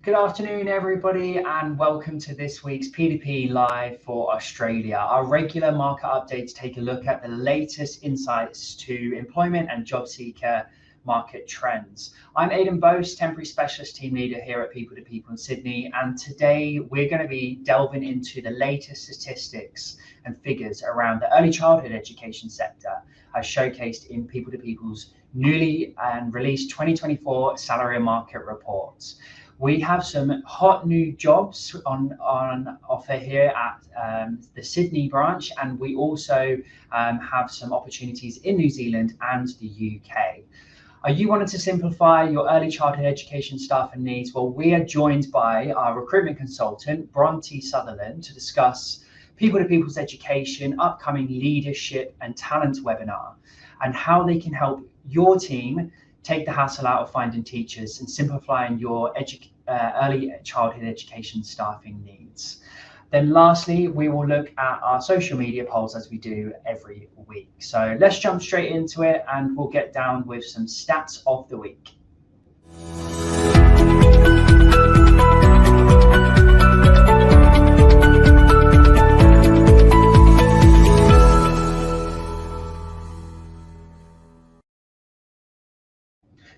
Good afternoon, everybody, and welcome to this week's P2P Live for Australia. Our regular market updates take a look at the latest insights to employment and job seeker market trends. I'm Aiden, Boast, Temporary Specialist Team Leader here at People to People in Sydney, and today we're going to be delving into the latest statistics and figures around the early childhood education sector as showcased in People to People's newly released 2024 salary and market reports. We have some hot new jobs on offer here at the Sydney branch, and we also have some opportunities in New Zealand and the UK. Are you wanting to simplify your early childhood education staffing needs? Well, we are joined by our recruitment consultant, Bronte Sutherland, to discuss People to People's education, upcoming leadership and talent webinar, and how they can help your team take the hassle out of finding teachers and simplifying your early childhood education staffing needs. Then lastly, we will look at our social media polls as we do every week. So let's jump straight into it and we'll get down with some stats of the week.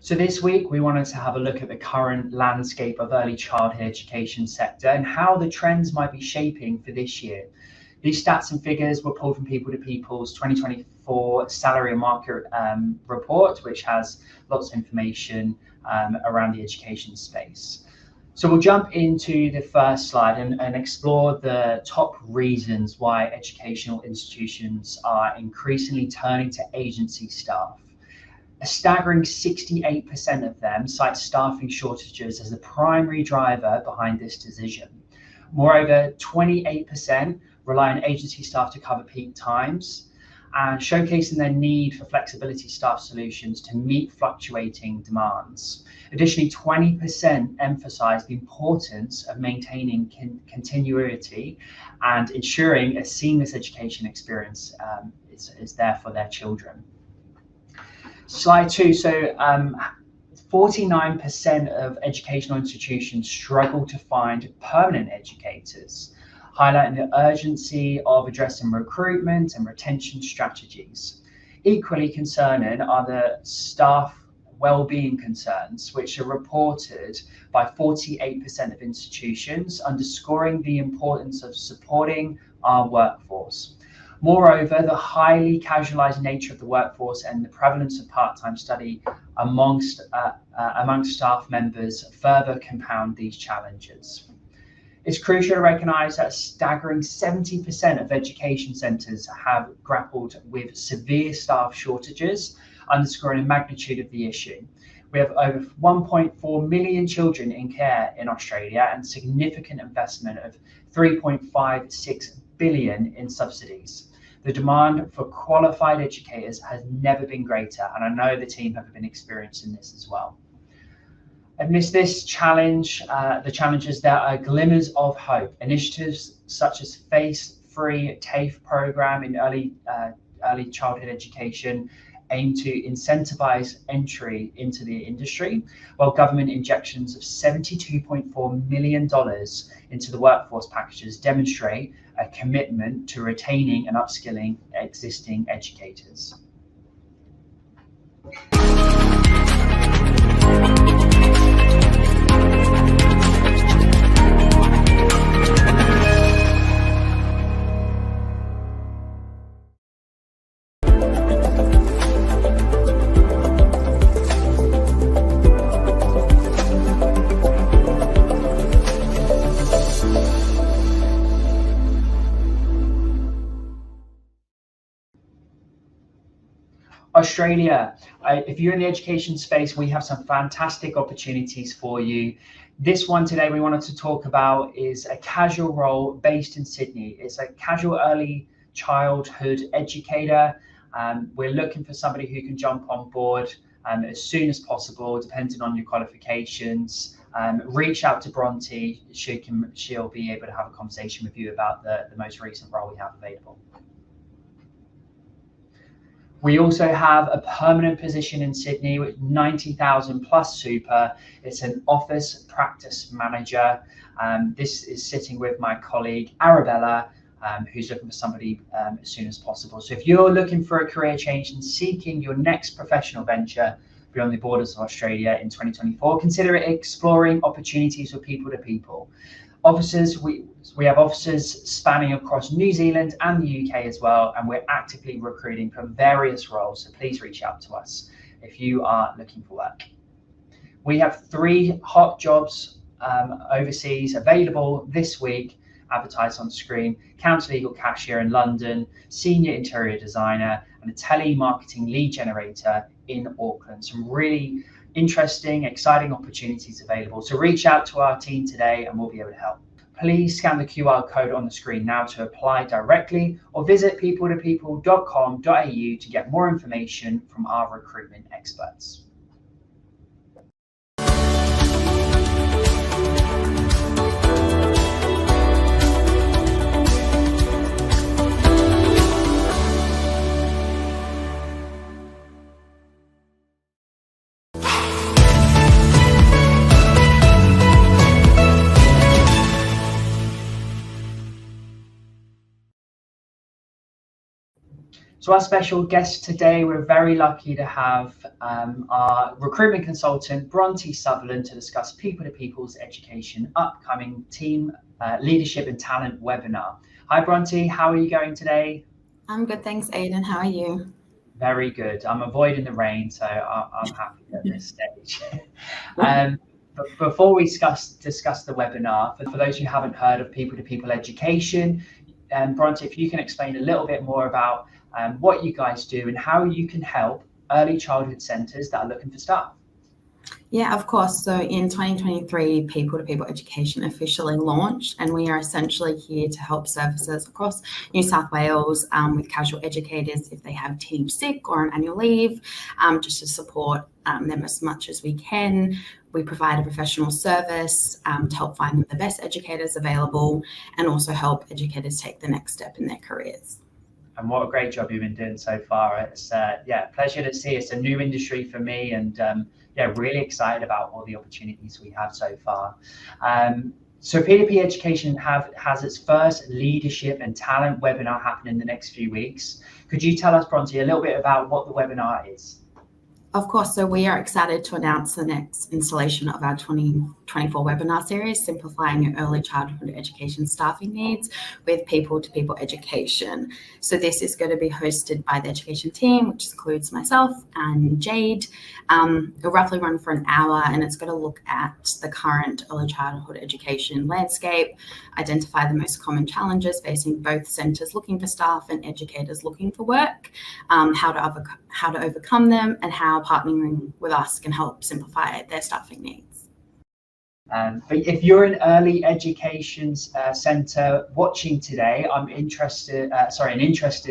So this week, we wanted to have a look at the current landscape of early childhood education sector and how the trends might be shaping for this year. These stats and figures were pulled from People to People's 2024 salary and market report, which has lots of information around the education space. So we'll jump into the first slide and explore the top reasons why educational institutions are increasingly turning to agency staff. A staggering 68% of them cite staffing shortages as the primary driver behind this decision. Moreover, 28% rely on agency staff to cover peak times, and showcasing their need for flexibility staff solutions to meet fluctuating demands. Additionally, 20% emphasize the importance of maintaining continuity and ensuring a seamless education experience is there for their children. Slide 2. So 49% of educational institutions struggle to find permanent educators, highlighting the urgency of addressing recruitment and retention strategies. Equally concerning are the staff well-being concerns, which are reported by 48% of institutions, underscoring the importance of supporting our workforce. Moreover, the highly casualised nature of the workforce and the prevalence of part-time study amongst staff members further compound these challenges. It's crucial to recognise that a staggering 70% of education centres have grappled with severe staff shortages, underscoring the magnitude of the issue. We have over 1.4 million children in care in Australia and significant investment of $3.56 billion in subsidies. The demand for qualified educators has never been greater, and I know the team have been experiencing this as well. Amidst this challenge, the challenges, there are glimmers of hope. Initiatives such as Face-Free TAFE program in early childhood education aim to incentivize entry into the industry, while government injections of $72.4 million into the workforce packages demonstrate a commitment to retaining and upskilling existing educators. Australia. If you're in the education space, we have some fantastic opportunities for you. This one today we wanted to talk about is a casual role based in Sydney. It's a casual early childhood educator. We're looking for somebody who can jump on board as soon as possible, depending on your qualifications. Reach out to Bronte. She'll be able to have a conversation with you about the most recent role we have available. We also have a permanent position in Sydney with 90,000 plus super. It's an office practice manager. This is sitting with my colleague Arabella, who's looking for somebody as soon as possible. So if you're looking for a career change and seeking your next professional venture beyond the borders of Australia in 2024, consider exploring opportunities for people to people. Offices, we have offices spanning across New Zealand and the UK as well, and we're actively recruiting for various roles, so please reach out to us if you are looking for work. We have 3 hot jobs overseas available this week, advertised on screen: counter legal cashier in London, senior interior designer, and a telemarketing lead generator in Auckland. Some really interesting, exciting opportunities available. So reach out to our team today and we'll be able to help. Please scan the QR code on the screen now to apply directly, or visit people2people.com.au to get more information from our recruitment experts. So our special guest today, we're very lucky to have our recruitment consultant, Bronte Sutherland, to discuss People2People's Education upcoming team leadership and talent webinar. Hi, Bronte, how are you going today? I'm good, thanks, Aiden. How are you? Very good. I'm avoiding the rain, so I'm happy at this stage. But before we discuss the webinar, for those who haven't heard of People2People Education, Bronte, if you can explain a little bit more about what you guys do and how you can help early childhood centres that are looking for staff. Yeah, of course. So in 2023, People2People Education officially launched, and we are essentially here to help services across New South Wales with casual educators if they have team sick or on annual leave, just to support them as much as we can. We provide a professional service to help find them the best educators available, and also help educators take the next step in their careers. And what a great job you've been doing so far. It's pleasure to see. It's a new industry for me, and really excited about all the opportunities we have so far. So P2P Education has its first leadership and talent webinar happening in the next few weeks. Could you tell us, Bronte, a little bit about what the webinar is? Of course, so we are excited to announce the next installation of our 2024 webinar series, Simplifying Your Early Childhood Education Staffing Needs with People2People Education. So this is going to be hosted by the education team, which includes myself and Jade. It'll roughly run for an hour, and it's going to look at the current early childhood education landscape, identify the most common challenges facing both centres looking for staff and educators looking for work, how to overcome them, and how partnering with us can help simplify their staffing needs. But if you're an early education centre watching today, I'm interested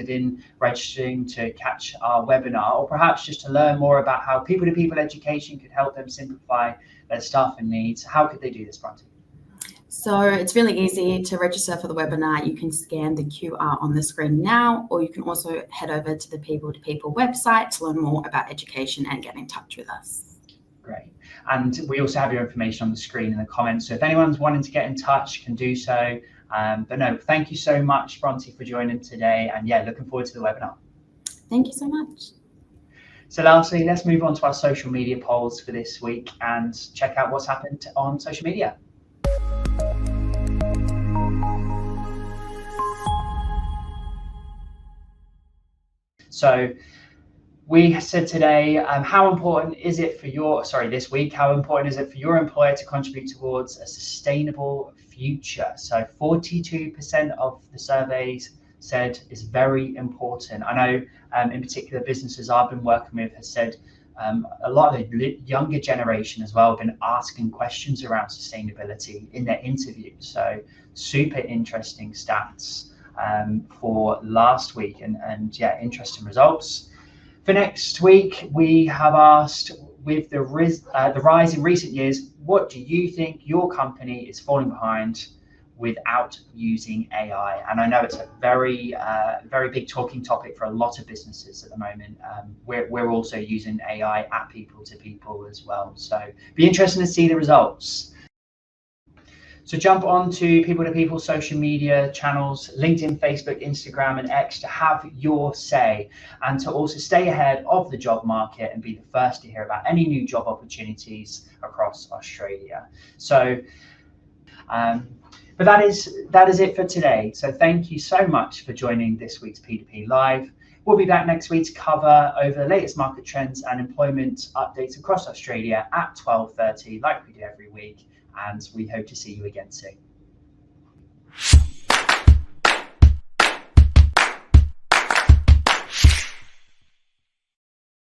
in registering to catch our webinar, or perhaps just to learn more about how People2People Education could help them simplify their staffing needs, how could they do this, Bronte? So it's really easy to register for the webinar. You can scan the QR on the screen now, or you can also head over to the People2People website to learn more about education and get in touch with us. Great. And we also have your information on the screen in the comments. So if anyone's wanting to get in touch, can do so. But no, thank you so much, Bronte, for joining today. And looking forward to the webinar. Thank you so much. So lastly, let's move on to our social media polls for this week and check out what's happened on social media. So we said today, how important is it for this week, how important is it for your employer to contribute towards a sustainable future? So 42% of the surveys said is very important. I know in particular businesses I've been working with has said a lot of the younger generation as well have been asking questions around sustainability in their interviews. So super interesting stats for last week, and yeah, interesting results. For next week, we have asked, with the rise in recent years, what do you think your company is falling behind without using AI? And I know it's a very big talking topic for a lot of businesses at the moment. We're also using AI at P2P as well. So be interesting to see the results. So jump on to P2P social media channels, LinkedIn, Facebook, Instagram, and X to have your say, and to also stay ahead of the job market and be the first to hear about any new job opportunities across Australia. So, but that is it for today. So thank you so much for joining this week's P2P Live. We'll be back next week to cover over the latest market trends and employment updates across Australia at 12:30, like we do every week. And we hope to see you again soon.